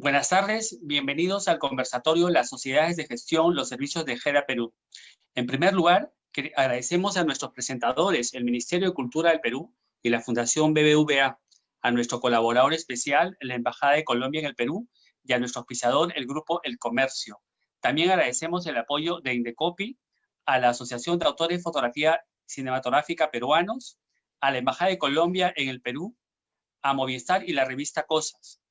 Buenas tardes, bienvenidos al conversatorio Las Sociedades de Gestión, los Servicios de GEDA Perú. En primer lugar, agradecemos a nuestros presentadores, el Ministerio de Cultura del Perú y la Fundación BBVA, a nuestro colaborador especial, la Embajada de Colombia en el Perú, y a nuestro auspiciador, el Grupo El Comercio. También agradecemos el apoyo de Indecopi, a la Asociación de Autores de Fotografía Cinematográfica Peruanos, a la Embajada de Colombia en el Perú, a Movistar y la revista Cosas.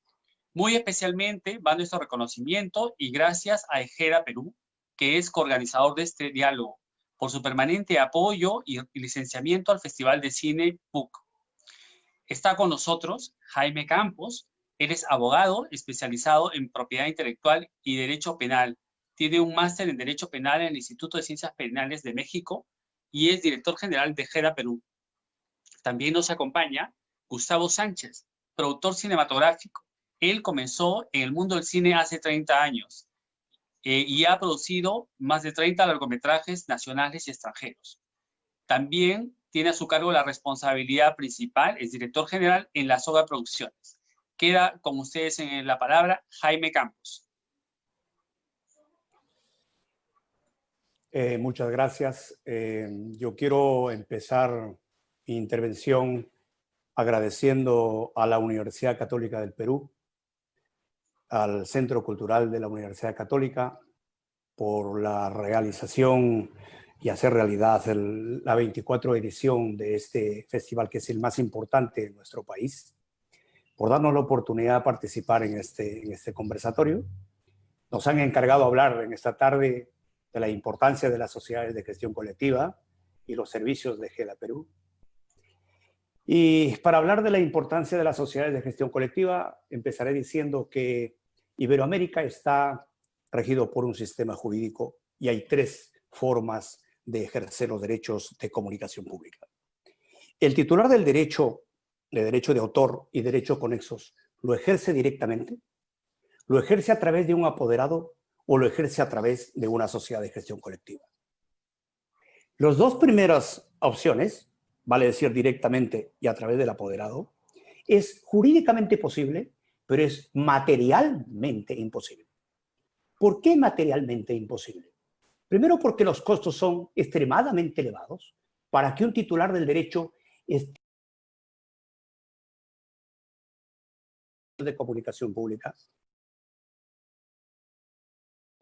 Muy especialmente va nuestro reconocimiento y gracias a EGEDA Perú, que es coorganizador de este diálogo, por su permanente apoyo y licenciamiento al Festival de Cine PUC. Está con nosotros Jaime Campos. Él es abogado especializado en propiedad intelectual y derecho penal. Tiene un máster en Derecho Penal en el Instituto de Ciencias Penales de México y es director general de EGEDA Perú. También nos acompaña Gustavo Sánchez, productor cinematográfico. Él comenzó en el mundo del cine hace 30 años y ha producido más de 30 largometrajes nacionales y extranjeros. También tiene a su cargo la responsabilidad principal, es director general en la Soga Producciones. Queda con ustedes en la palabra Jaime Campos. Muchas gracias. Yo quiero empezar mi intervención agradeciendo a la Universidad Católica del Perú, al Centro Cultural de la Universidad Católica, por la realización y hacer realidad la 24 edición de este festival, que es el más importante de nuestro país, por darnos la oportunidad de participar en este conversatorio. Nos han encargado hablar en esta tarde de la importancia de las sociedades de gestión colectiva y los servicios de GEDA Perú. Y para hablar de la importancia de las sociedades de gestión colectiva, empezaré diciendo que Iberoamérica está regido por un sistema jurídico y hay tres formas de ejercer los derechos de comunicación pública. El titular del derecho de autor y derecho conexos lo ejerce directamente, lo ejerce a través de un apoderado o lo ejerce a través de una sociedad de gestión colectiva. Las dos primeras opciones, vale decir directamente y a través del apoderado, es jurídicamente posible, pero es materialmente imposible. ¿Por qué materialmente imposible? Primero, porque los costos son extremadamente elevados para que un titular del derecho de comunicación pública,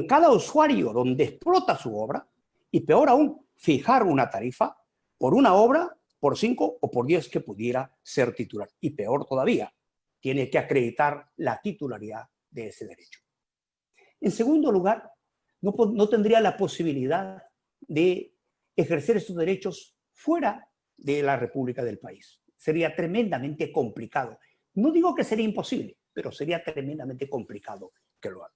cada usuario donde explota su obra, y peor aún, fijar una tarifa por una obra, por 5 o por 10 que pudiera ser titular. Y peor todavía, tiene que acreditar la titularidad de ese derecho. En segundo lugar, no tendría la posibilidad de ejercer estos derechos fuera de la República del país. Sería tremendamente complicado. No digo que sería imposible, pero sería tremendamente complicado que lo haga.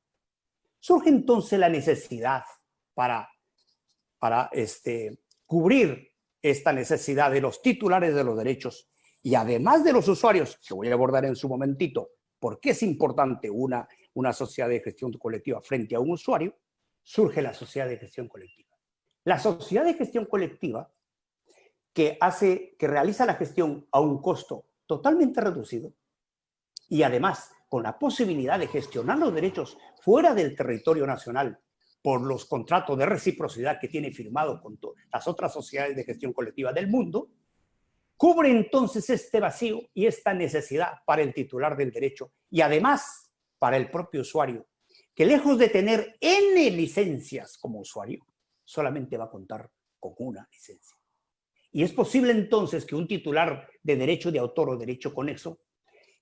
Surge entonces la necesidad para cubrir esta necesidad de los titulares de los derechos y además de los usuarios, que voy a abordar en su momentito, por qué es importante una sociedad de gestión colectiva frente a un usuario, surge la sociedad de gestión colectiva. La sociedad de gestión colectiva que realiza la gestión a un costo totalmente reducido y además con la posibilidad de gestionar los derechos fuera del territorio nacional por los contratos de reciprocidad que tiene firmado con las otras sociedades de gestión colectiva del mundo, cubre entonces este vacío y esta necesidad para el titular del derecho y además para el propio usuario, que lejos de tener N licencias como usuario, solamente va a contar con una licencia. Y es posible entonces que un titular de derecho de autor o derecho conexo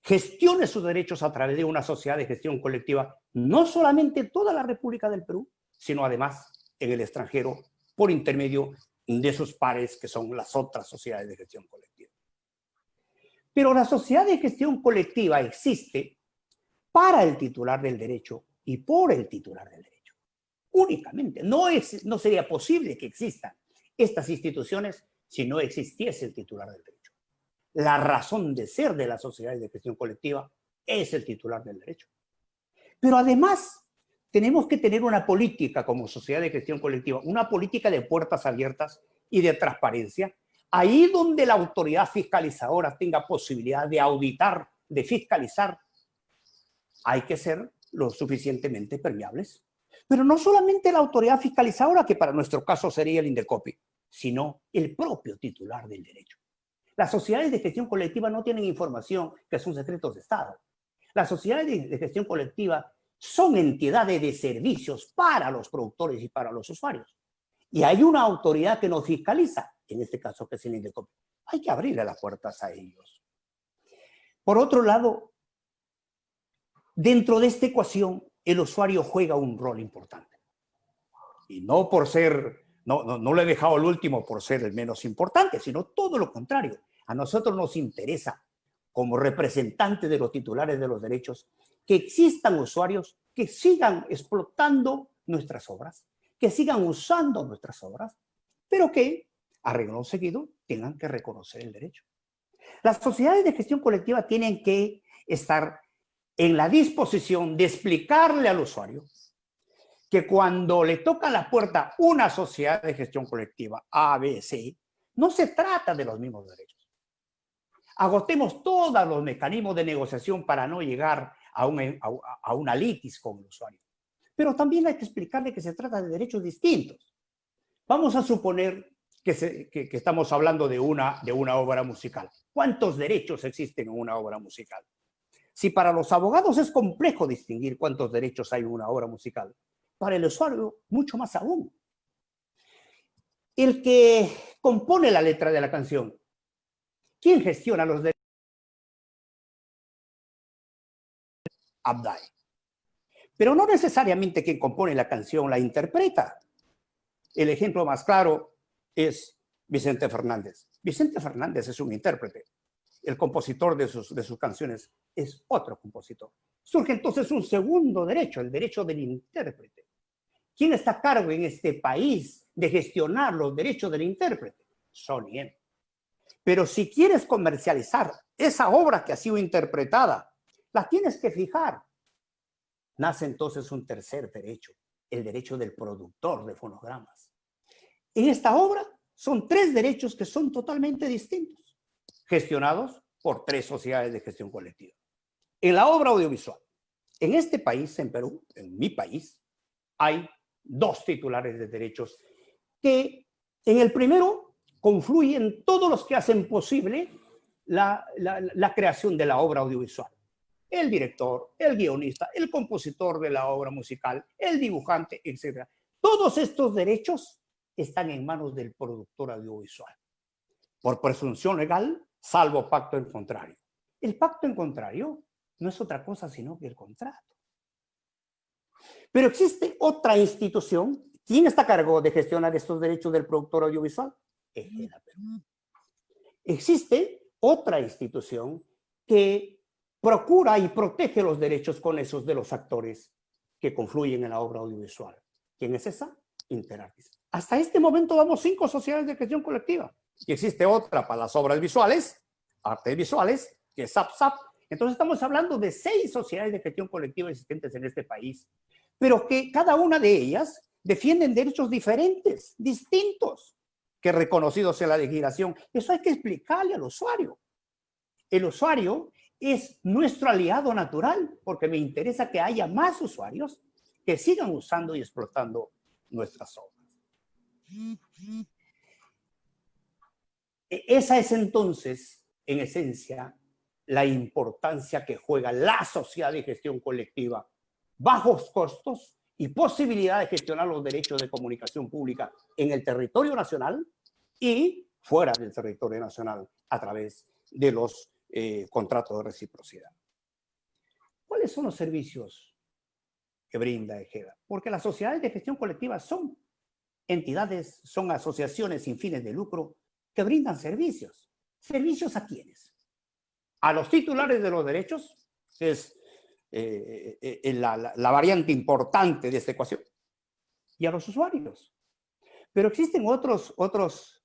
gestione sus derechos a través de una sociedad de gestión colectiva, no solamente en toda la República del Perú, sino además en el extranjero por intermedio de sus pares, que son las otras sociedades de gestión colectiva. Pero la sociedad de gestión colectiva existe para el titular del derecho y por el titular del derecho. Únicamente. No sería posible que existan estas instituciones si no existiese el titular del derecho. La razón de ser de las sociedades de gestión colectiva es el titular del derecho. Pero además, tenemos que tener una política como sociedad de gestión colectiva, una política de puertas abiertas y de transparencia, ahí donde la autoridad fiscalizadora tenga posibilidad de auditar, de fiscalizar. Hay que ser lo suficientemente permeables. Pero no solamente la autoridad fiscalizadora, que para nuestro caso sería el Indecopi, sino el propio titular del derecho. Las sociedades de gestión colectiva no tienen información que son secretos de Estado. Las sociedades de gestión colectiva son entidades de servicios para los productores y para los usuarios. Y hay una autoridad que nos fiscaliza, en este caso que es el Indecopi. Hay que abrirle las puertas a ellos. Por otro lado, dentro de esta ecuación, el usuario juega un rol importante. Y no por ser, no lo he dejado al último por ser el menos importante, sino todo lo contrario. A nosotros nos interesa, como representantes de los titulares de los derechos, que existan usuarios que sigan explotando nuestras obras, que sigan usando nuestras obras, pero que, a renglón seguido, tengan que reconocer el derecho. Las sociedades de gestión colectiva tienen que estar en la disposición de explicarle al usuario que cuando le toca la puerta una sociedad de gestión colectiva A, B, C, no se trata de los mismos derechos. Agotemos todos los mecanismos de negociación para no llegar a una litis con el usuario. Pero también hay que explicarle que se trata de derechos distintos. Vamos a suponer que estamos hablando de una obra musical. ¿Cuántos derechos existen en una obra musical? Si para los abogados es complejo distinguir cuántos derechos hay en una obra musical, para el usuario mucho más aún. El que compone la letra de la canción, ¿quién gestiona los derechos? Abdai. Pero no necesariamente quien compone la canción la interpreta. El ejemplo más claro es Vicente Fernández. Vicente Fernández es un intérprete. El compositor de sus canciones es otro compositor. Surge entonces un segundo derecho, el derecho del intérprete. ¿Quién está a cargo en este país de gestionar los derechos del intérprete? Sony M. Pero si quieres comercializar esa obra que ha sido interpretada, la tienes que fijar. Nace entonces un tercer derecho, el derecho del productor de fonogramas. En esta obra son tres derechos que son totalmente distintos, gestionados por tres sociedades de gestión colectiva. En la obra audiovisual, en este país, en Perú, en mi país, hay dos titulares de derechos que en el primero confluyen todos los que hacen posible la creación de la obra audiovisual. El director, el guionista, el compositor de la obra musical, el dibujante, etc. Todos estos derechos están en manos del productor audiovisual. Por presunción legal, salvo pacto en contrario. El pacto en contrario no es otra cosa sino que el contrato. Pero existe otra institución. ¿Quién está a cargo de gestionar estos derechos del productor audiovisual? EGEDA Perú. Existe otra institución que procura y protege los derechos con esos de los actores que confluyen en la obra audiovisual. ¿Quién es esa? Interartis. Hasta este momento vamos 5 sociedades de gestión colectiva. Y existe otra para las obras visuales, artes visuales, que es SAPSAP. Entonces estamos hablando de 6 sociedades de gestión colectiva existentes en este país, pero que cada una de ellas defienden derechos diferentes, distintos, que reconocidos en la legislación. Eso hay que explicarle al usuario. El usuario es nuestro aliado natural, porque me interesa que haya más usuarios que sigan usando y explotando nuestras obras. Esa es entonces, en esencia, la importancia que juega la sociedad de gestión colectiva, bajos costos y posibilidad de gestionar los derechos de comunicación pública en el territorio nacional y fuera del territorio nacional a través de los contratos de reciprocidad. ¿Cuáles son los servicios que brinda EGEDA? Porque las sociedades de gestión colectiva son entidades, son asociaciones sin fines de lucro que brindan servicios. ¿Servicios a quiénes? A los titulares de los derechos, que es la variante importante de esta ecuación, y a los usuarios. Pero existen otros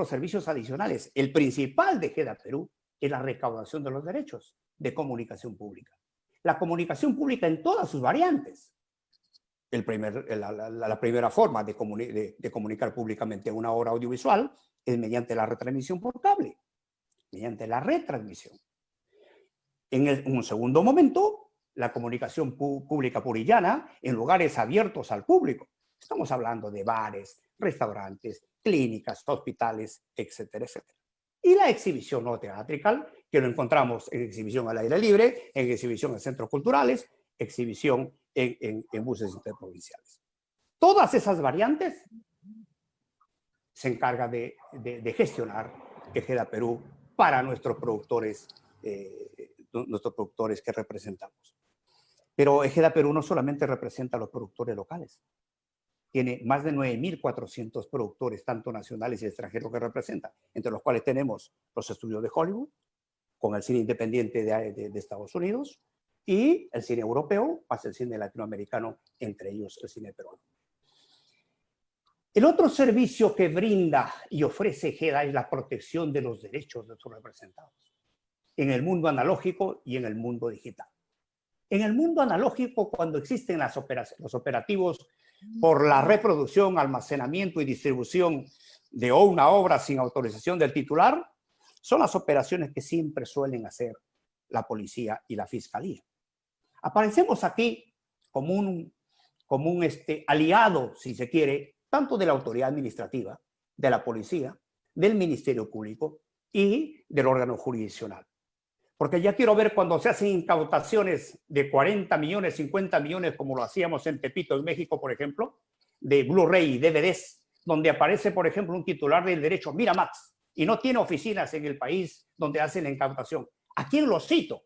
servicios adicionales. El principal de EGEDA Perú es la recaudación de los derechos de comunicación pública. La comunicación pública en todas sus variantes. La primera forma de comunicar públicamente una obra audiovisual es mediante la retransmisión por cable, mediante la retransmisión. En un segundo momento, la comunicación pública purillana en lugares abiertos al público. Estamos hablando de bares, restaurantes, clínicas, hospitales, etcétera, etcétera. Y la exhibición no teatrical, que lo encontramos en exhibición al aire libre, en exhibición en centros culturales, exhibición en buses interprovinciales. Todas esas variantes se encarga de gestionar Ejeda Perú para nuestros productores que representamos. Pero Ejeda Perú no solamente representa a los productores locales, tiene más de 9.400 productores, tanto nacionales y extranjeros, que representa, entre los cuales tenemos los estudios de Hollywood, con el cine independiente de Estados Unidos, y el cine europeo, más el cine latinoamericano, entre ellos el cine peruano. El otro servicio que brinda y ofrece Ejeda es la protección de los derechos de sus representados, en el mundo analógico y en el mundo digital. En el mundo analógico, cuando existen los operativos por la reproducción, almacenamiento y distribución de una obra sin autorización del titular, son las operaciones que siempre suelen hacer la policía y la fiscalía. Aparecemos aquí como un aliado, si se quiere, tanto de la autoridad administrativa, de la policía, del Ministerio Público y del órgano jurisdiccional. Porque ya quiero ver cuando se hacen incautaciones de 40 millones, 50 millones, como lo hacíamos en Tepito, en México, por ejemplo, de Blu-ray y DVDs, donde aparece, por ejemplo, un titular del derecho Miramax y no tiene oficinas en el país donde hacen la incautación. ¿A quién lo cito?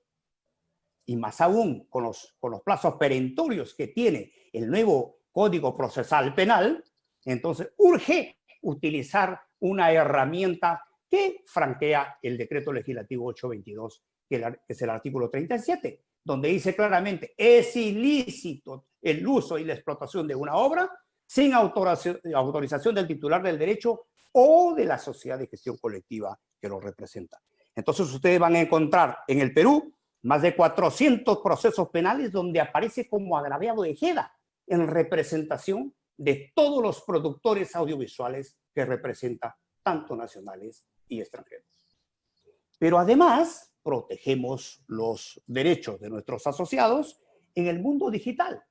Y más aún con los plazos perentorios que tiene el nuevo Código Procesal Penal, entonces urge utilizar una herramienta que franquea el Decreto Legislativo 822, que es el artículo 37, donde dice claramente: es ilícito el uso y la explotación de una obra sin autorización del titular del derecho o de la sociedad de gestión colectiva que lo representa. Entonces ustedes van a encontrar en el Perú más de 400 procesos penales donde aparece como agraviado Ejeda en representación de todos los productores audiovisuales que representa, tanto nacionales y extranjeros. Pero además protegemos los derechos de nuestros asociados en el mundo digital.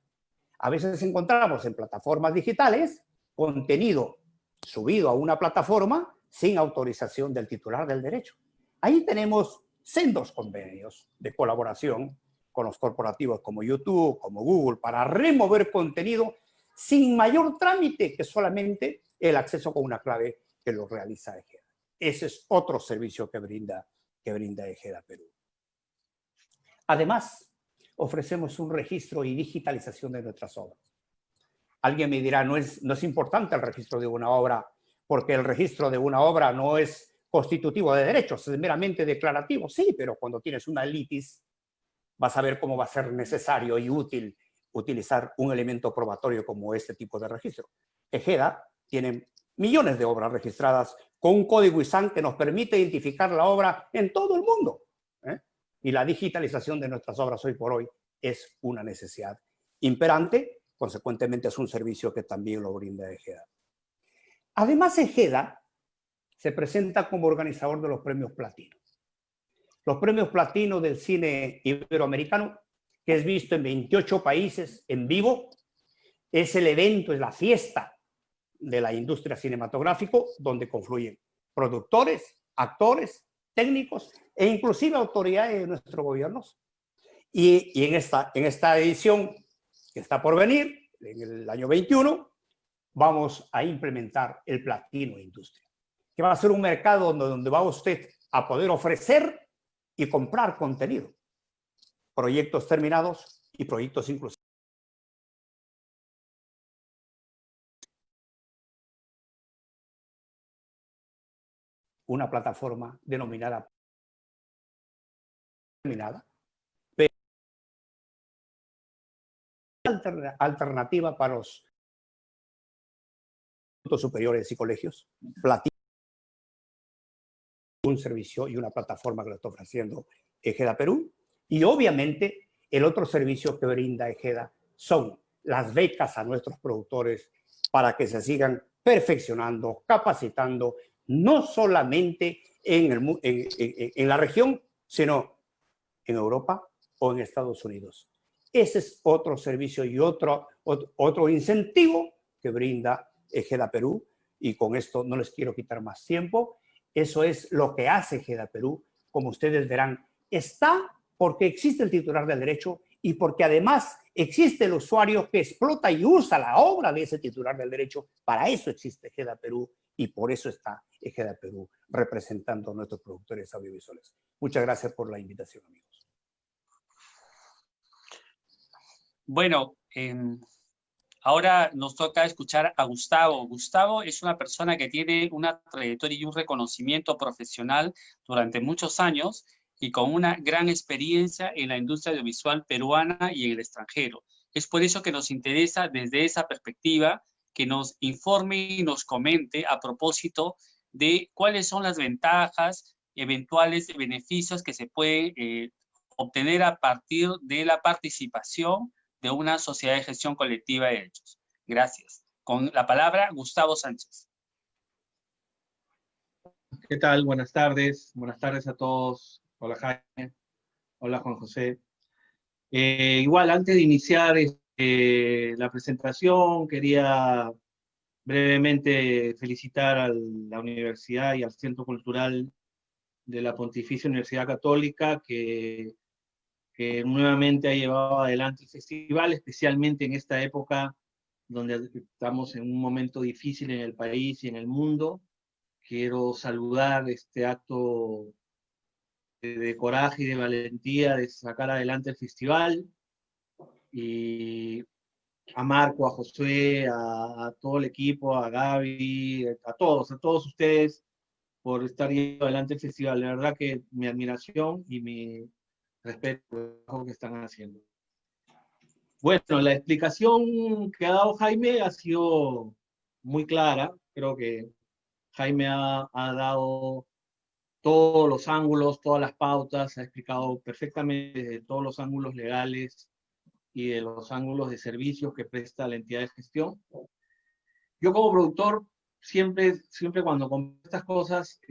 A veces encontramos en plataformas digitales contenido subido a una plataforma sin autorización del titular del derecho. Ahí tenemos sendos convenios de colaboración con los corporativos como YouTube, como Google, para remover contenido sin mayor trámite que solamente el acceso con una clave que lo realiza Ejeda. Ese es otro servicio que brinda Ejeda Perú. Además, ofrecemos un registro y digitalización de nuestras obras. Alguien me dirá, no es importante el registro de una obra, porque el registro de una obra no es constitutivo de derechos, es meramente declarativo. Sí, pero cuando tienes una litis, vas a ver cómo va a ser necesario y útil utilizar un elemento probatorio como este tipo de registro. Ejeda tiene millones de obras registradas con un código ISAN que nos permite identificar la obra en todo el mundo. Y la digitalización de nuestras obras hoy por hoy es una necesidad imperante, consecuentemente es un servicio que también lo brinda Ejeda. Además, Ejeda se presenta como organizador de los premios Platino. Los premios Platino del cine iberoamericano, que es visto en 28 países en vivo, es el evento, es la fiesta de la industria cinematográfica donde confluyen productores, actores, técnicos e inclusive autoridades de nuestros gobiernos. Y en esta edición que está por venir, en el año 21, vamos a implementar el Platino Industria, que va a ser un mercado donde va usted a poder ofrecer y comprar contenido, proyectos terminados y proyectos inclusivos. Una plataforma denominada alternativa para los institutos superiores y colegios. Platino, un servicio y una plataforma que lo está ofreciendo Ejeda Perú. Y obviamente el otro servicio que brinda Ejeda son las becas a nuestros productores para que se sigan perfeccionando, capacitando, no solamente en la región, sino en Europa o en Estados Unidos. Ese es otro servicio y otro incentivo que brinda Ejeda Perú, y con esto no les quiero quitar más tiempo. Eso es lo que hace Ejeda Perú. Como ustedes verán, está porque existe el titular del derecho y porque además existe el usuario que explota y usa la obra de ese titular del derecho. Para eso existe Ejeda Perú y por eso está Ejeda Perú representando a nuestros productores audiovisuales. Muchas gracias por la invitación, amigos. Bueno, ahora nos toca escuchar a Gustavo. Gustavo es una persona que tiene una trayectoria y un reconocimiento profesional durante muchos años y con una gran experiencia en la industria audiovisual peruana y en el extranjero. Es por eso que nos interesa desde esa perspectiva que nos informe y nos comente a propósito de cuáles son las ventajas, eventuales beneficios que se pueden obtener a partir de la participación de una sociedad de gestión colectiva de derechos. Gracias. Con la palabra, Gustavo Sánchez. ¿Qué tal? Buenas tardes. Buenas tardes a todos. Hola Jaime. Hola Juan José. Igual, antes de iniciar la presentación, quería brevemente felicitar a la universidad y al Centro Cultural de la Pontificia Universidad Católica que nuevamente ha llevado adelante el festival, especialmente en esta época donde estamos en un momento difícil en el país y en el mundo. Quiero saludar este acto de coraje y de valentía de sacar adelante el festival, y a Marco, a Josué, a todo el equipo, a Gaby, a todos ustedes por estar llevando adelante el festival. La verdad que mi admiración y mi respeto por el trabajo que están haciendo. Bueno, la explicación que ha dado Jaime ha sido muy clara. Creo que Jaime ha dado todos los ángulos, todas las pautas, ha explicado perfectamente desde todos los ángulos legales y de los ángulos de servicios que presta la entidad de gestión. Yo como productor, siempre cuando compro estas cosas,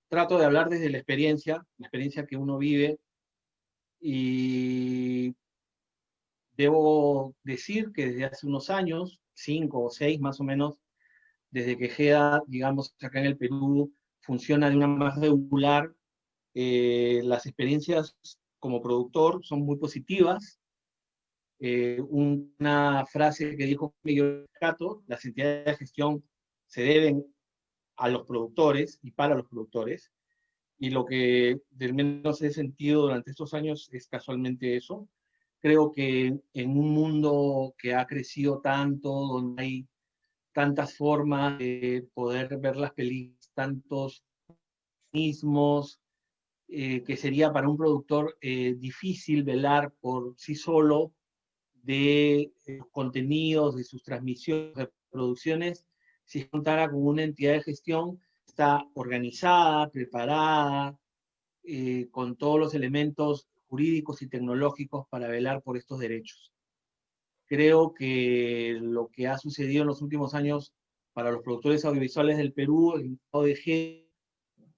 trato de hablar desde la experiencia que uno vive, y debo decir que desde hace unos años, 5 o 6 más o menos, desde que GEDA, digamos, acá en el Perú, funciona de una manera más regular, las experiencias como productor son muy positivas. Una frase que dijo Miguel Cato: las entidades de gestión se deben a los productores y para los productores, y lo que del menos he sentido durante estos años es casualmente eso. Creo que en un mundo que ha crecido tanto, donde hay tantas formas de poder ver las películas, tantos mismos, que sería para un productor difícil velar por sí solo de contenidos, de sus transmisiones, de producciones, si contara con una entidad de gestión que está organizada, preparada, con todos los elementos jurídicos y tecnológicos para velar por estos derechos. Creo que lo que ha sucedido en los últimos años para los productores audiovisuales del Perú, el ODG,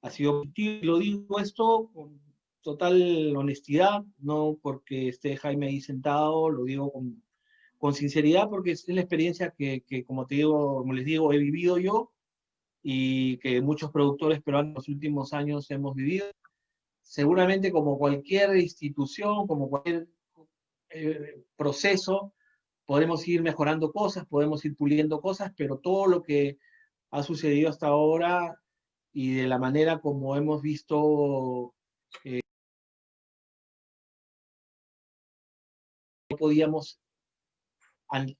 ha sido positivo. Y lo digo esto con total honestidad, no porque esté Jaime ahí sentado, lo digo con sinceridad, porque es la experiencia que, como les digo, he vivido yo, y que muchos productores peruanos en los últimos años hemos vivido. Seguramente, como cualquier institución, como cualquier proceso, podemos ir mejorando cosas, podemos ir puliendo cosas, pero todo lo que ha sucedido hasta ahora y de la manera como hemos visto, no podíamos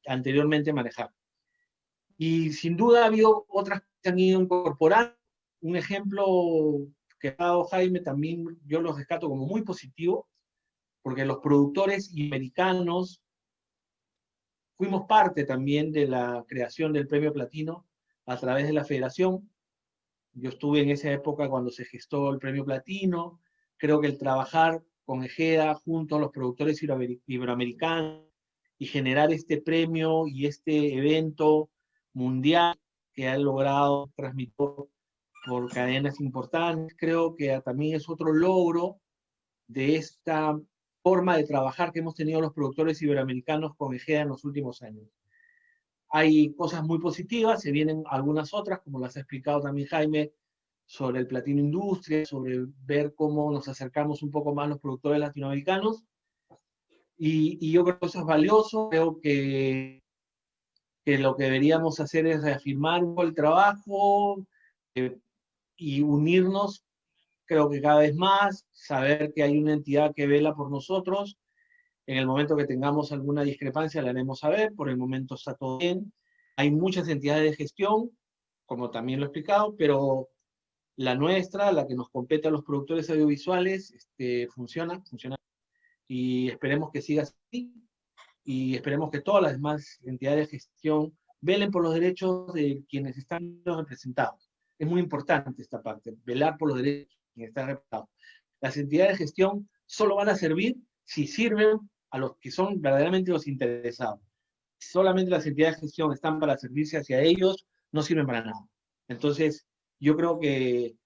anteriormente manejar. Y sin duda ha habido otras que se han ido incorporando. Un ejemplo que ha dado Jaime también yo lo rescato como muy positivo, porque los productores americanos fuimos parte también de la creación del Premio Platino a través de la Federación. Yo estuve en esa época cuando se gestó el Premio Platino. Creo que el trabajar con Ejeda junto a los productores iberoamericanos y generar este premio y este evento mundial que ha logrado transmitir por cadenas importantes, creo que también es otro logro de esta forma de trabajar que hemos tenido los productores iberoamericanos con Egea en los últimos años. Hay cosas muy positivas, se vienen algunas otras, como las ha explicado también Jaime, sobre el Platino Industria, sobre ver cómo nos acercamos un poco más los productores latinoamericanos. Y yo creo que eso es valioso, creo que lo que deberíamos hacer es reafirmar un poco el trabajo y unirnos, creo que cada vez más, saber que hay una entidad que vela por nosotros. En el momento que tengamos alguna discrepancia la haremos saber, por el momento está todo bien. Hay muchas entidades de gestión, como también lo he explicado, pero la nuestra, la que nos compete a los productores audiovisuales, funciona, y esperemos que siga así, y esperemos que todas las demás entidades de gestión velen por los derechos de quienes están representados. Es muy importante esta parte, velar por los derechos de quienes están representados. Las entidades de gestión solo van a servir si sirven a los que son verdaderamente los interesados. Solamente las entidades de gestión están para servirse hacia ellos, no sirven para nada. Entonces, yo creo que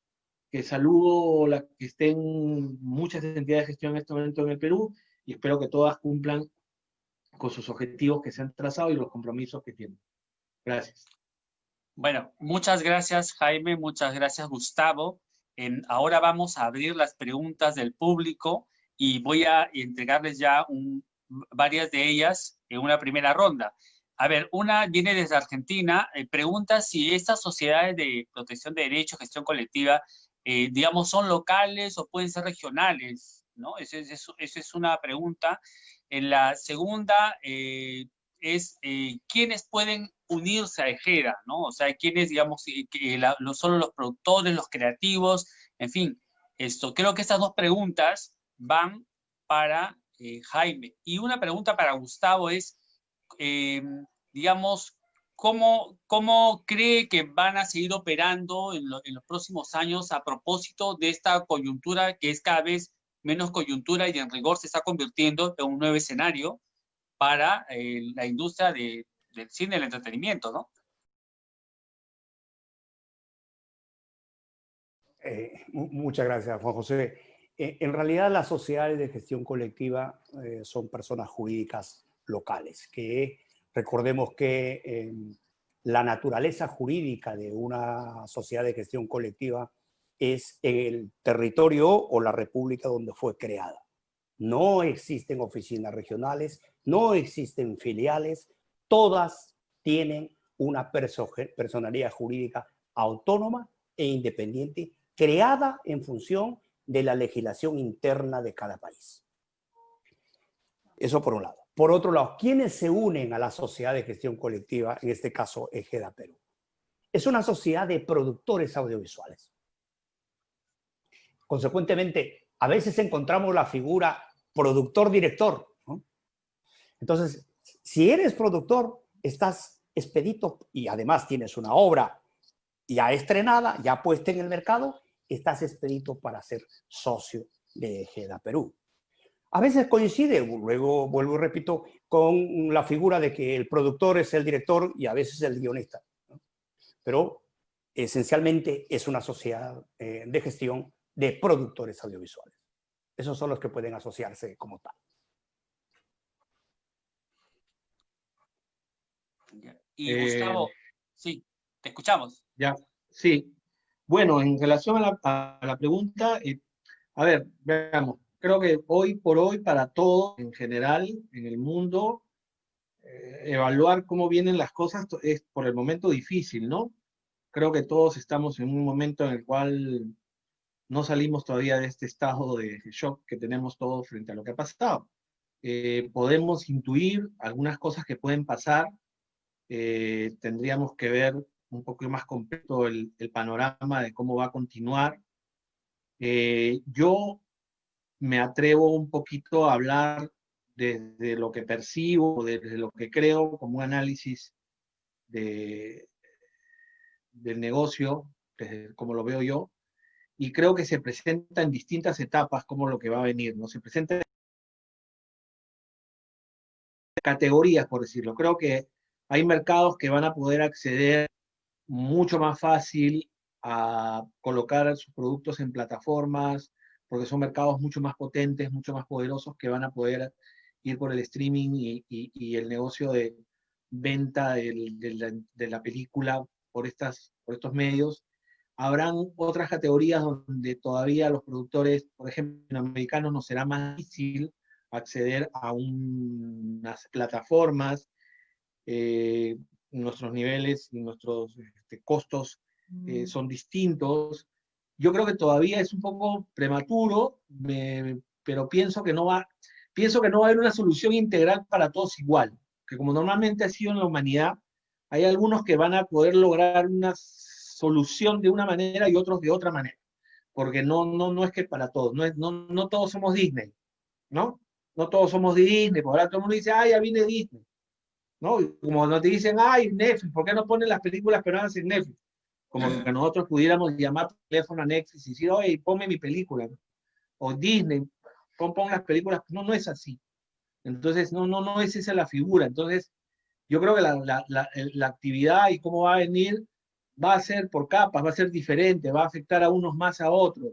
saludo que estén muchas entidades de gestión en este momento en el Perú, y espero que todas cumplan con sus objetivos que se han trazado y los compromisos que tienen. Gracias. Bueno, muchas gracias, Jaime, muchas gracias, Gustavo. Ahora vamos a abrir las preguntas del público y voy a entregarles ya varias de ellas en una primera ronda. A ver, una viene desde Argentina, pregunta si estas sociedades de protección de derechos, gestión colectiva, digamos, son locales o pueden ser regionales, ¿no? Esa es una pregunta. En la segunda es quiénes pueden unirse a Egera, ¿no? O sea, quiénes, digamos, solo los productores, los creativos, en fin. Creo que estas dos preguntas van para Jaime. Y una pregunta para Gustavo es, digamos, ¿cómo cree que van a seguir operando en los próximos años a propósito de esta coyuntura que es cada vez menos coyuntura y en rigor se está convirtiendo en un nuevo escenario para la industria del cine y el entretenimiento, ¿no? Muchas gracias, Juan José. En realidad, las sociedades de gestión colectiva son personas jurídicas locales, que recordemos que la naturaleza jurídica de una sociedad de gestión colectiva es el territorio o la república donde fue creada. No existen oficinas regionales, no existen filiales, todas tienen una personalidad jurídica autónoma e independiente, creada en función de la legislación interna de cada país. Eso por un lado. Por otro lado, ¿quiénes se unen a la sociedad de gestión colectiva, en este caso Egeda Perú? Es una sociedad de productores audiovisuales. Consecuentemente, a veces encontramos la figura productor-director, ¿no? Entonces, si eres productor, estás expedito y además tienes una obra ya estrenada, ya puesta en el mercado, estás expedito para ser socio de Egeda Perú. A veces coincide, luego vuelvo y repito, con la figura de que el productor es el director y a veces el guionista, ¿no? Pero esencialmente es una sociedad de gestión de productores audiovisuales. Esos son los que pueden asociarse como tal. Y Gustavo, sí, te escuchamos. Ya, sí. Bueno, en relación a la pregunta, a ver, veamos. Creo que hoy por hoy, para todos en general, en el mundo, evaluar cómo vienen las cosas es por el momento difícil, ¿no? Creo que todos estamos en un momento en el cual no salimos todavía de este estado de shock que tenemos todos frente a lo que ha pasado. Podemos intuir algunas cosas que pueden pasar. Tendríamos que ver un poco más completo el panorama de cómo va a continuar. Yo me atrevo un poquito a hablar desde lo que percibo, desde lo que creo, como un análisis del negocio, como lo veo yo, y creo que se presenta en distintas etapas como lo que va a venir, ¿no? Se presenta en categorías, por decirlo. Creo que hay mercados que van a poder acceder mucho más fácil a colocar sus productos en plataformas, porque son mercados mucho más potentes, mucho más poderosos, que van a poder ir por el streaming y el negocio de venta de la película por estos medios. Habrán otras categorías donde todavía los productores, por ejemplo, americanos, nos será más difícil acceder a unas plataformas. Nuestros niveles y nuestros costos son distintos. Yo creo que todavía es un poco prematuro, pero pienso que no va a haber una solución integral para todos igual, que como normalmente ha sido en la humanidad, hay algunos que van a poder lograr una solución de una manera y otros de otra manera, porque no es que para todos, no todos somos Disney, ¿no? No todos somos Disney, porque ahora todo el mundo dice, ya viene Disney, ¿no? Y como no te dicen, Netflix, ¿por qué no ponen las películas peruanas en Netflix? Como que nosotros pudiéramos llamar por teléfono a Netflix y decir, oye, ponme mi película, ¿no? O Disney, pon las películas. No es así. Entonces, no es esa la figura. Entonces, yo creo que la actividad y cómo va a venir va a ser por capas, va a ser diferente, va a afectar a unos más a otros.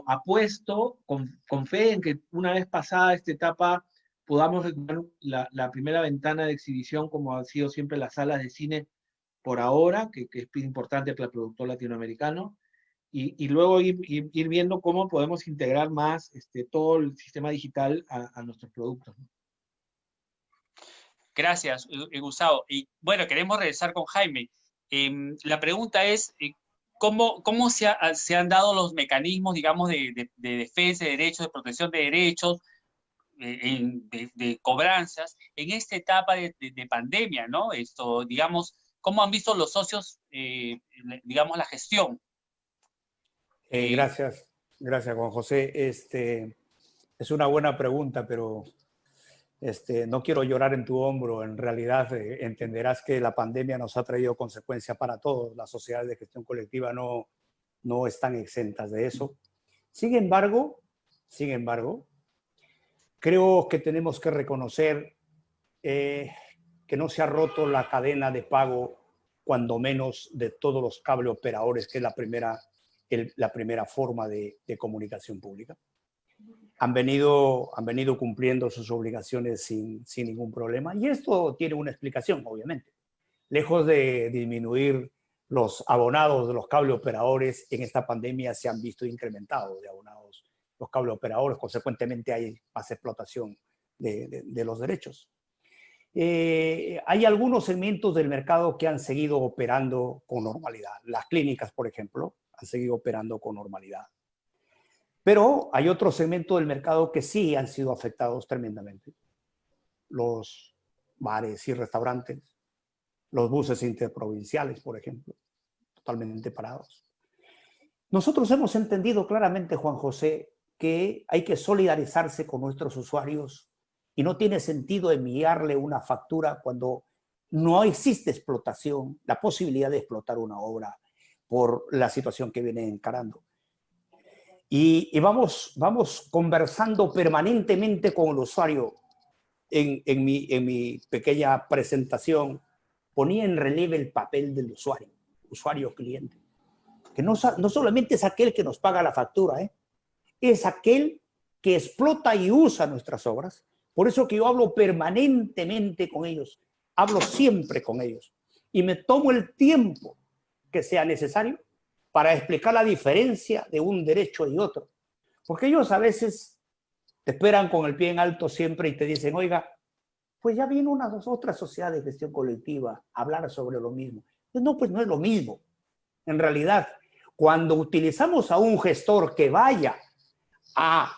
Apuesto con fe en que una vez pasada esta etapa podamos retomar la primera ventana de exhibición, como han sido siempre las salas de cine por ahora, que es importante para el productor latinoamericano, y luego ir viendo cómo podemos integrar más todo el sistema digital a nuestros productos, ¿no? Gracias, Gustavo. Y bueno, queremos regresar con Jaime. La pregunta es, ¿cómo se han dado los mecanismos, digamos, de defensa de derechos, de protección de derechos, de cobranzas en esta etapa de pandemia, ¿no? Digamos, ¿cómo han visto los socios, digamos, la gestión? Gracias, Juan José. Es una buena pregunta, pero no quiero llorar en tu hombro. En realidad, entenderás que la pandemia nos ha traído consecuencias para todos. Las sociedades de gestión colectiva no están exentas de eso. Sin embargo, creo que tenemos que reconocer que no se ha roto la cadena de pago, cuando menos de todos los cable operadores, que es la primera forma de comunicación pública. Han venido cumpliendo sus obligaciones sin ningún problema, y esto tiene una explicación, obviamente. Lejos de disminuir los abonados de los cable operadores, en esta pandemia se han visto incrementados de abonados los cable operadores, consecuentemente hay más explotación de los derechos. Hay algunos segmentos del mercado que han seguido operando con normalidad. Las clínicas, por ejemplo, han seguido operando con normalidad. Pero hay otros segmentos del mercado que sí han sido afectados tremendamente. Los bares y restaurantes, los buses interprovinciales, por ejemplo, totalmente parados. Nosotros hemos entendido claramente, Juan José, que hay que solidarizarse con nuestros usuarios y no tiene sentido enviarle una factura cuando no existe explotación, la posibilidad de explotar una obra por la situación que viene encarando. Y vamos conversando permanentemente con el usuario. En mi pequeña presentación ponía en relieve el papel del usuario cliente, que no solamente es aquel que nos paga la factura, es aquel que explota y usa nuestras obras. Por eso que yo hablo permanentemente con ellos, hablo siempre con ellos y me tomo el tiempo que sea necesario para explicar la diferencia de un derecho y otro. Porque ellos a veces te esperan con el pie en alto siempre y te dicen, oiga, pues ya viene una otra sociedad de gestión colectiva a hablar sobre lo mismo. Pues no es lo mismo. En realidad, cuando utilizamos a un gestor que vaya a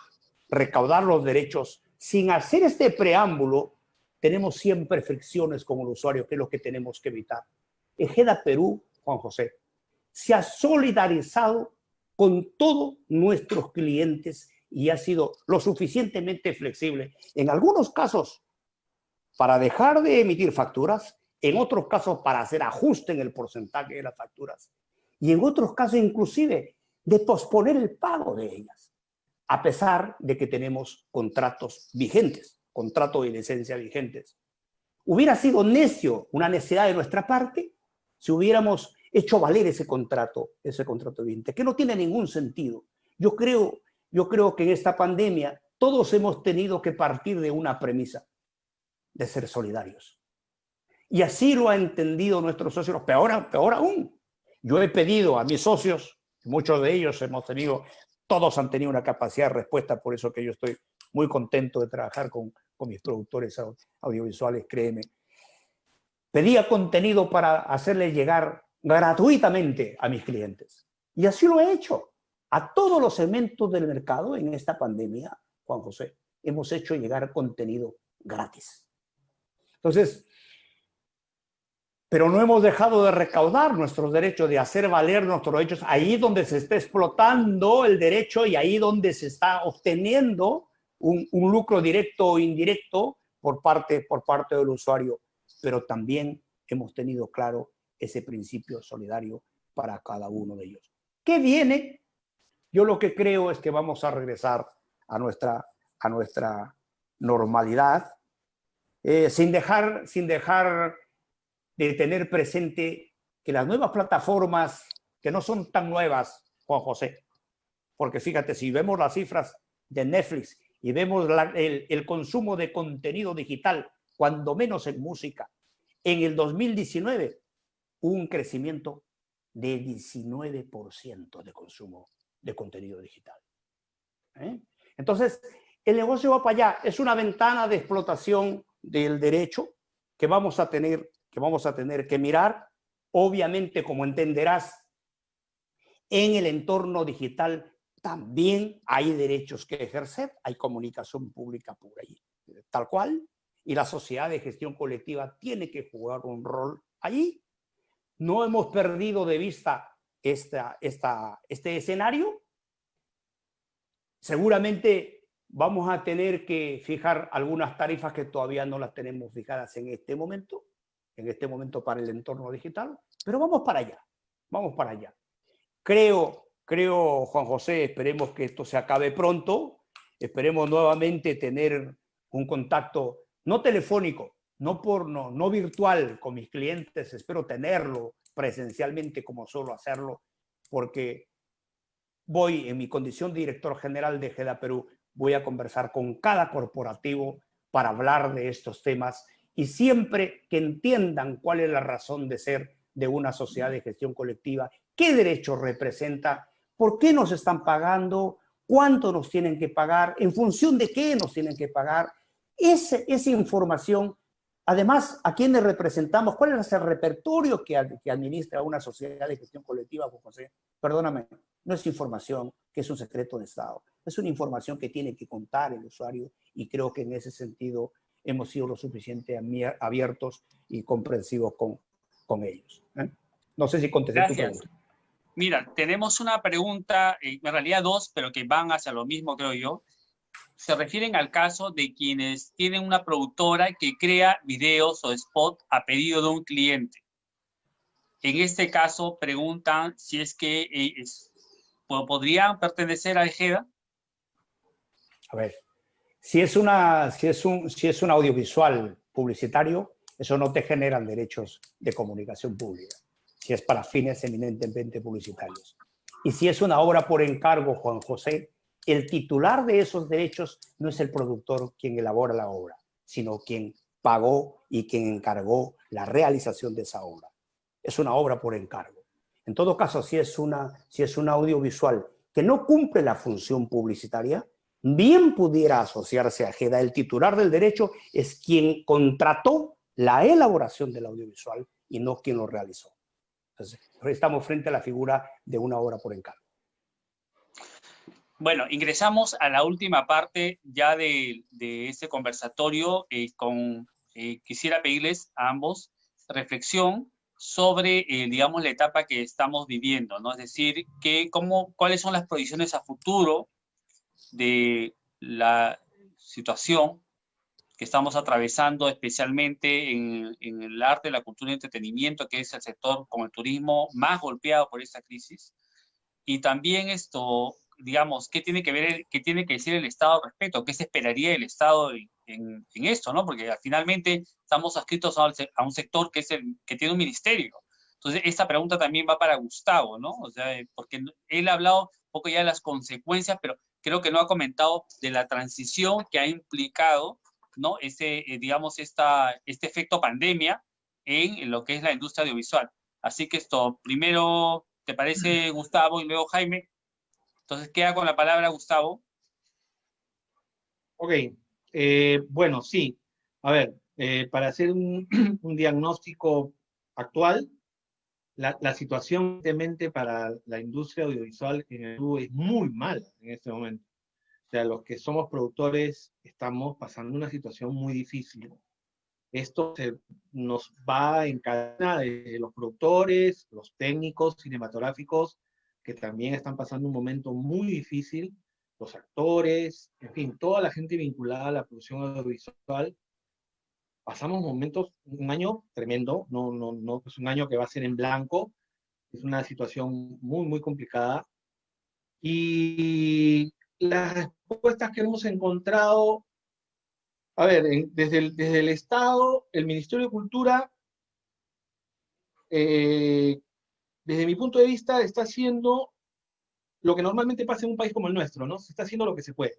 recaudar los derechos sin hacer este preámbulo, tenemos siempre fricciones con el usuario, que es lo que tenemos que evitar. Ejeda Perú, Juan José, se ha solidarizado con todos nuestros clientes y ha sido lo suficientemente flexible, en algunos casos para dejar de emitir facturas, en otros casos para hacer ajuste en el porcentaje de las facturas y en otros casos inclusive de posponer el pago de ellas, a pesar de que tenemos contratos vigentes, contratos de licencia vigentes. Hubiera sido una necedad de nuestra parte, si hubiéramos hecho valer ese contrato vigente, que no tiene ningún sentido. Yo creo que en esta pandemia todos hemos tenido que partir de una premisa, de ser solidarios. Y así lo han entendido nuestros socios, peor aún. Yo he pedido a mis socios, muchos de ellos todos han tenido una capacidad de respuesta, por eso que yo estoy muy contento de trabajar con mis productores audiovisuales, créeme. Pedía contenido para hacerles llegar gratuitamente a mis clientes. Y así lo he hecho. A todos los segmentos del mercado en esta pandemia, Juan José, hemos hecho llegar contenido gratis. Entonces, pero no hemos dejado de recaudar nuestros derechos, de hacer valer nuestros derechos, ahí donde se está explotando el derecho y ahí donde se está obteniendo un lucro directo o indirecto por parte del usuario. Pero también hemos tenido claro ese principio solidario para cada uno de ellos. ¿Qué viene? Yo lo que creo es que vamos a regresar a nuestra normalidad, sin dejar de tener presente que las nuevas plataformas, que no son tan nuevas, Juan José, porque fíjate, si vemos las cifras de Netflix y vemos el consumo de contenido digital, cuando menos en música, en el 2019 hubo un crecimiento de 19% de consumo de contenido digital. Entonces, el negocio va para allá. Es una ventana de explotación del derecho que vamos a tener que mirar. Obviamente, como entenderás, en el entorno digital también hay derechos que ejercer, hay comunicación pública por ahí, tal cual, y la sociedad de gestión colectiva tiene que jugar un rol allí. No hemos perdido de vista este escenario. Seguramente vamos a tener que fijar algunas tarifas que todavía no las tenemos fijadas en este momento para el entorno digital, pero vamos para allá. Creo, Juan José, esperemos que esto se acabe pronto, esperemos nuevamente tener un contacto, no telefónico, no virtual con mis clientes, espero tenerlo presencialmente como suelo hacerlo, porque voy en mi condición de director general de GEDA Perú, voy a conversar con cada corporativo para hablar de estos temas y siempre que entiendan cuál es la razón de ser de una sociedad de gestión colectiva, qué derechos representa, por qué nos están pagando, cuánto nos tienen que pagar, en función de qué nos tienen que pagar. Esa información, además, a quiénes representamos, cuál es el repertorio que administra una sociedad de gestión colectiva, José. Perdóname, no es información que es un secreto de Estado, es una información que tiene que contar el usuario y creo que en ese sentido hemos sido lo suficientemente abiertos y comprensivos con ellos. No sé si contesté tu pregunta. Mira, tenemos una pregunta, en realidad dos, pero que van hacia lo mismo, creo yo. Se refieren al caso de quienes tienen una productora que crea videos o spot a pedido de un cliente. En este caso, preguntan si es que podrían pertenecer a GEDA. A ver, si es un audiovisual publicitario, eso no te generan derechos de comunicación pública, si es para fines eminentemente publicitarios. Y si es una obra por encargo, Juan José, el titular de esos derechos no es el productor quien elabora la obra, sino quien pagó y quien encargó la realización de esa obra. Es una obra por encargo. En todo caso, si es un audiovisual que no cumple la función publicitaria, bien pudiera asociarse a GEDA. El titular del derecho es quien contrató la elaboración del audiovisual y no quien lo realizó. Entonces, estamos frente a la figura de una obra por encargo. Bueno, ingresamos a la última parte ya de este conversatorio. Quisiera pedirles a ambos reflexión sobre, digamos, la etapa que estamos viviendo, ¿no? Es decir, cuáles son las proyecciones a futuro de la situación que estamos atravesando, especialmente en el arte, la cultura y el entretenimiento, que es el sector como el turismo más golpeado por esta crisis. Y también digamos, ¿qué tiene que decir el Estado al respecto? ¿Qué se esperaría del Estado en esto, ¿no? Porque finalmente estamos adscritos a un sector que tiene un ministerio. Entonces, esta pregunta también va para Gustavo, ¿no? O sea, porque él ha hablado un poco ya de las consecuencias, pero creo que no ha comentado de la transición que ha implicado, ¿no? Digamos, este efecto pandemia en lo que es la industria audiovisual. Así que esto, primero, ¿te parece, Gustavo, y luego Jaime? Entonces, queda con la palabra Gustavo. Ok, bueno, sí. A ver, para hacer un, un diagnóstico actual, la situación evidentemente para la industria audiovisual en el Perú es muy mala en este momento. O sea, los que somos productores estamos pasando una situación muy difícil. Esto nos va en cadena de los productores, los técnicos cinematográficos, que también están pasando un momento muy difícil, los actores, en fin, toda la gente vinculada a la producción audiovisual. Pasamos momentos, un año tremendo, no es un año que va a ser en blanco, es una situación muy, muy complicada. Y las respuestas que hemos encontrado, a ver, desde el Estado, el Ministerio de Cultura, eh, desde mi punto de vista, está haciendo lo que normalmente pasa en un país como el nuestro, ¿no? Se está haciendo lo que se puede.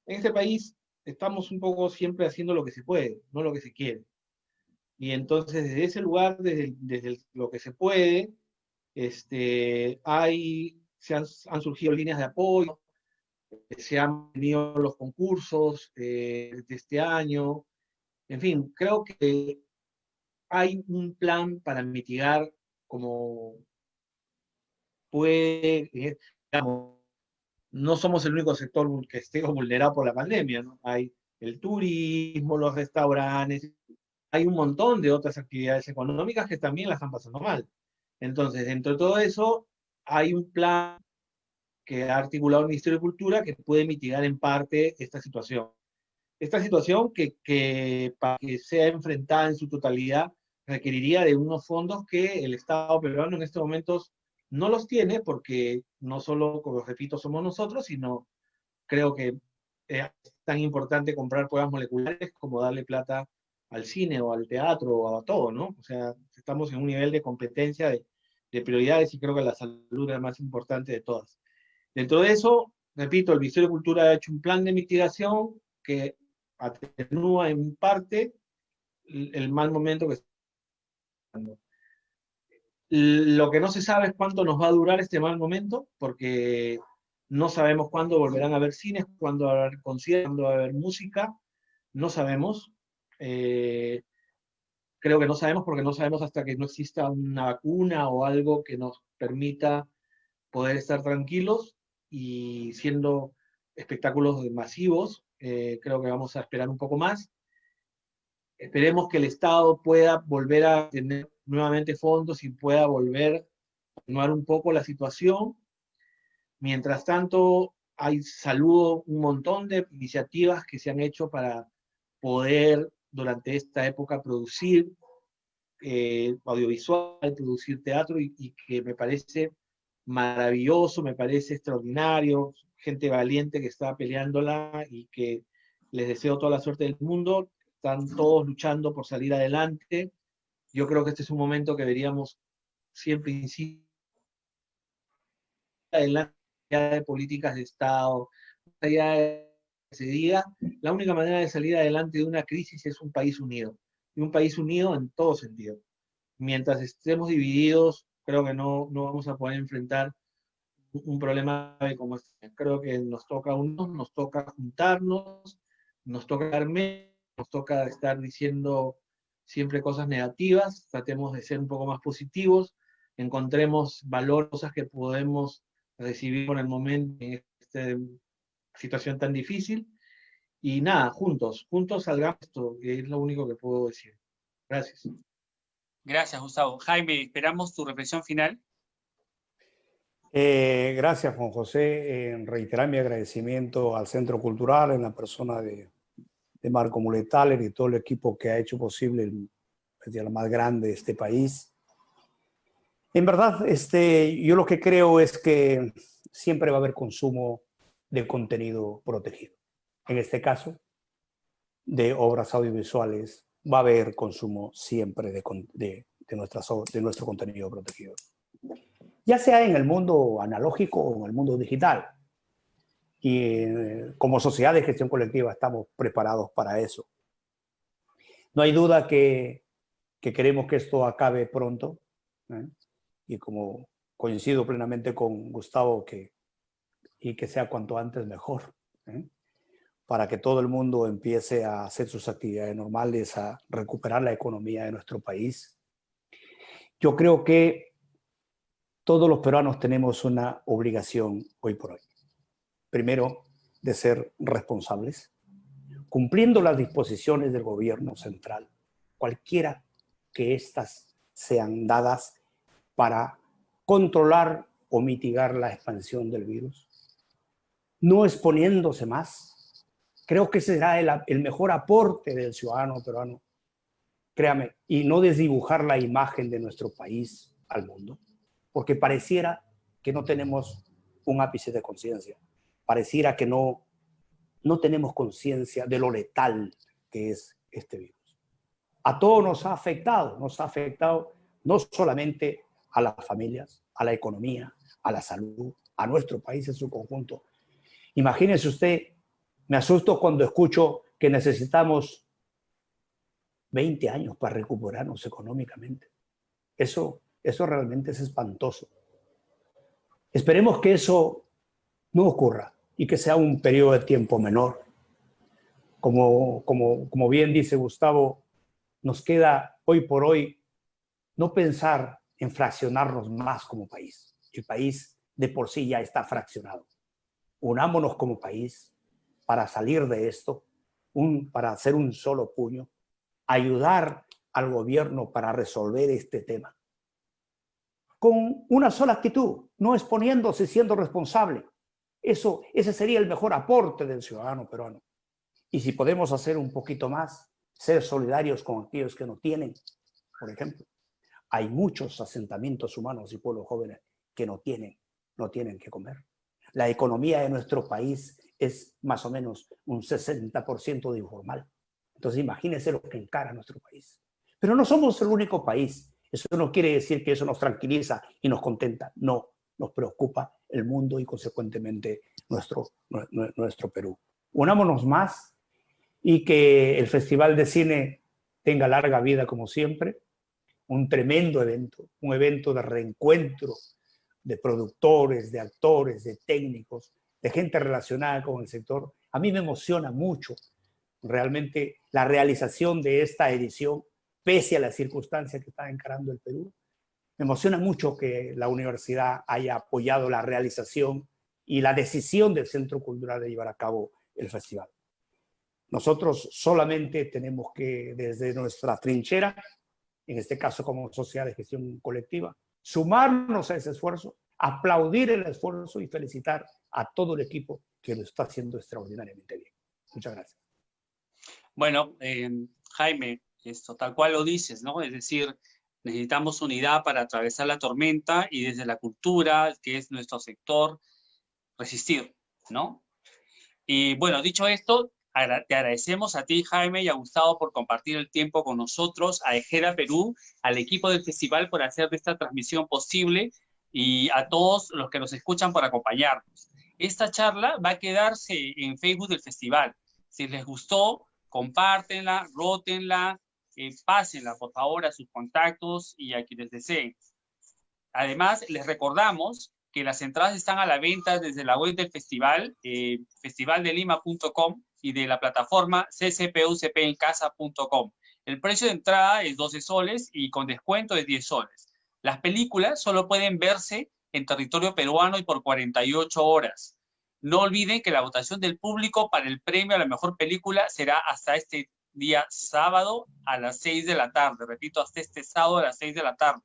En este país estamos un poco siempre haciendo lo que se puede, no lo que se quiere. Y entonces, desde ese lugar, desde lo que se puede, han surgido líneas de apoyo, se han venido los concursos de este año. En fin, creo que hay un plan para mitigar como puede, digamos, no somos el único sector que esté vulnerado por la pandemia, ¿no? Hay el turismo, los restaurantes, hay un montón de otras actividades económicas que también la están pasando mal. Entonces, dentro de todo eso, hay un plan que ha articulado el Ministerio de Cultura que puede mitigar en parte esta situación. Esta situación que para que sea enfrentada en su totalidad requeriría de unos fondos que el Estado peruano en estos momentos no los tiene, porque no solo, como repito, somos nosotros, sino creo que es tan importante comprar pruebas moleculares como darle plata al cine o al teatro o a todo, ¿no? O sea, estamos en un nivel de competencia de prioridades y creo que la salud es la más importante de todas. Dentro de eso, repito, el Ministerio de Cultura ha hecho un plan de mitigación que atenúa en parte el mal momento que está pasando. Lo que no se sabe es cuánto nos va a durar este mal momento, porque no sabemos cuándo volverán a haber cines, cuándo va a haber conciertos, cuándo va a haber música, no sabemos. Creo que no sabemos porque no sabemos hasta que no exista una vacuna o algo que nos permita poder estar tranquilos y siendo espectáculos masivos, creo que vamos a esperar un poco más. Esperemos que el Estado pueda volver a tener nuevamente fondos y pueda volver a atenuar un poco la situación. Mientras tanto, saludo un montón de iniciativas que se han hecho para poder durante esta época producir audiovisual, producir teatro y que me parece maravilloso, me parece extraordinario, gente valiente que está peleándola y que les deseo toda la suerte del mundo, están todos luchando por salir adelante. Yo creo que este es un momento que deberíamos siempre insistir adelante de políticas de Estado, allá de que se diga, la única manera de salir adelante de una crisis es un país unido, y un país unido en todo sentido. Mientras estemos divididos, creo que no vamos a poder enfrentar un problema como este. Creo que nos toca unos, nos toca juntarnos, nos toca darme, nos toca estar diciendo siempre cosas negativas, tratemos de ser un poco más positivos, encontremos valor, cosas que podemos recibir por el momento en esta situación tan difícil. Y nada, juntos salgamos esto, que es lo único que puedo decir. Gracias. Gracias, Gustavo. Jaime, esperamos tu reflexión final. Gracias, Juan José. Reiterar mi agradecimiento al Centro Cultural en la persona de Marco Muletaler y todo el equipo que ha hecho posible el festival más grande de este país. En verdad, yo lo que creo es que siempre va a haber consumo de contenido protegido. En este caso, de obras audiovisuales, va a haber consumo siempre de de nuestro contenido protegido. Ya sea en el mundo analógico o en el mundo digital. Y como sociedad de gestión colectiva estamos preparados para eso. No hay duda que queremos que esto acabe pronto, ¿eh? Y como coincido plenamente con Gustavo, que sea cuanto antes mejor, ¿eh? Para que todo el mundo empiece a hacer sus actividades normales, a recuperar la economía de nuestro país. Yo creo que todos los peruanos tenemos una obligación hoy por hoy. Primero, de ser responsables, cumpliendo las disposiciones del gobierno central, cualquiera que éstas sean dadas para controlar o mitigar la expansión del virus, no exponiéndose más. Creo que será el mejor aporte del ciudadano peruano, créame, y no desdibujar la imagen de nuestro país al mundo, porque pareciera que no tenemos un ápice de conciencia, pareciera que no tenemos conciencia de lo letal que es este virus. A todos nos ha afectado no solamente a las familias, a la economía, a la salud, a nuestro país en su conjunto. Imagínese usted, me asusto cuando escucho que necesitamos 20 años para recuperarnos económicamente. Eso realmente es espantoso. Esperemos que eso no ocurra y que sea un periodo de tiempo menor. Como bien dice Gustavo, nos queda hoy por hoy no pensar en fraccionarnos más como país. El país de por sí ya está fraccionado. Unámonos como país para salir de esto, para hacer un solo puño, ayudar al gobierno para resolver este tema. Con una sola actitud, no exponiéndose, siendo responsable. Ese sería el mejor aporte del ciudadano peruano. Y si podemos hacer un poquito más, ser solidarios con aquellos que no tienen, por ejemplo. Hay muchos asentamientos humanos y pueblos jóvenes que no tienen que comer. La economía de nuestro país es más o menos un 60% de informal. Entonces imagínense lo que encara nuestro país. Pero no somos el único país. Eso no quiere decir que eso nos tranquiliza y nos contenta. No, nos preocupa el mundo y consecuentemente nuestro Perú. Unámonos más y que el Festival de Cine tenga larga vida como siempre. Un tremendo evento, un evento de reencuentro de productores, de actores, de técnicos, de gente relacionada con el sector. A mí me emociona mucho realmente la realización de esta edición, pese a las circunstancias que está encarando el Perú. Me emociona mucho que la universidad haya apoyado la realización y la decisión del Centro Cultural de llevar a cabo el festival. Nosotros solamente tenemos que, desde nuestra trinchera, en este caso como sociedad de gestión colectiva, sumarnos a ese esfuerzo, aplaudir el esfuerzo y felicitar a todo el equipo que lo está haciendo extraordinariamente bien. Muchas gracias. Bueno, Jaime, esto tal cual lo dices, ¿no? Es decir, necesitamos unidad para atravesar la tormenta y desde la cultura, que es nuestro sector, resistir, ¿no? Y bueno, dicho esto, te agradecemos a ti, Jaime, y a Gustavo por compartir el tiempo con nosotros, a Ejera Perú, al equipo del festival por hacer de esta transmisión posible y a todos los que nos escuchan por acompañarnos. Esta charla va a quedarse en Facebook del festival. Si les gustó, compártenla, rótenla, pásenla por favor a sus contactos y a quienes deseen. Además, les recordamos que las entradas están a la venta desde la web del festival, festivaldelima.com, y de la plataforma ccpucpencasa.com. El precio de entrada es 12 soles y con descuento es 10 soles. Las películas solo pueden verse en territorio peruano y por 48 horas. No olviden que la votación del público para el premio a la mejor película será hasta este día sábado a las 6 de la tarde. Repito, hasta este sábado a las 6 de la tarde.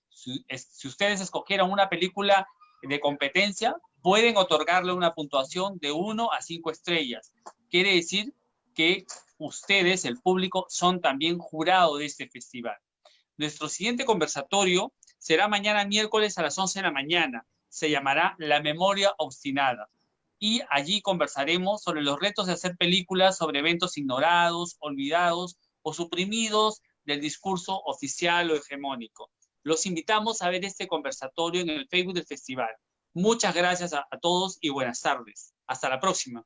Si ustedes escogieran una película de competencia, pueden otorgarle una puntuación de 1 a 5 estrellas. Quiere decir que ustedes, el público, son también jurado de este festival. Nuestro siguiente conversatorio será mañana miércoles a las 11 de la mañana. Se llamará La Memoria Obstinada. Y allí conversaremos sobre los retos de hacer películas sobre eventos ignorados, olvidados o suprimidos del discurso oficial o hegemónico. Los invitamos a ver este conversatorio en el Facebook del festival. Muchas gracias a todos y buenas tardes. Hasta la próxima.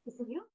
¿Qué subió?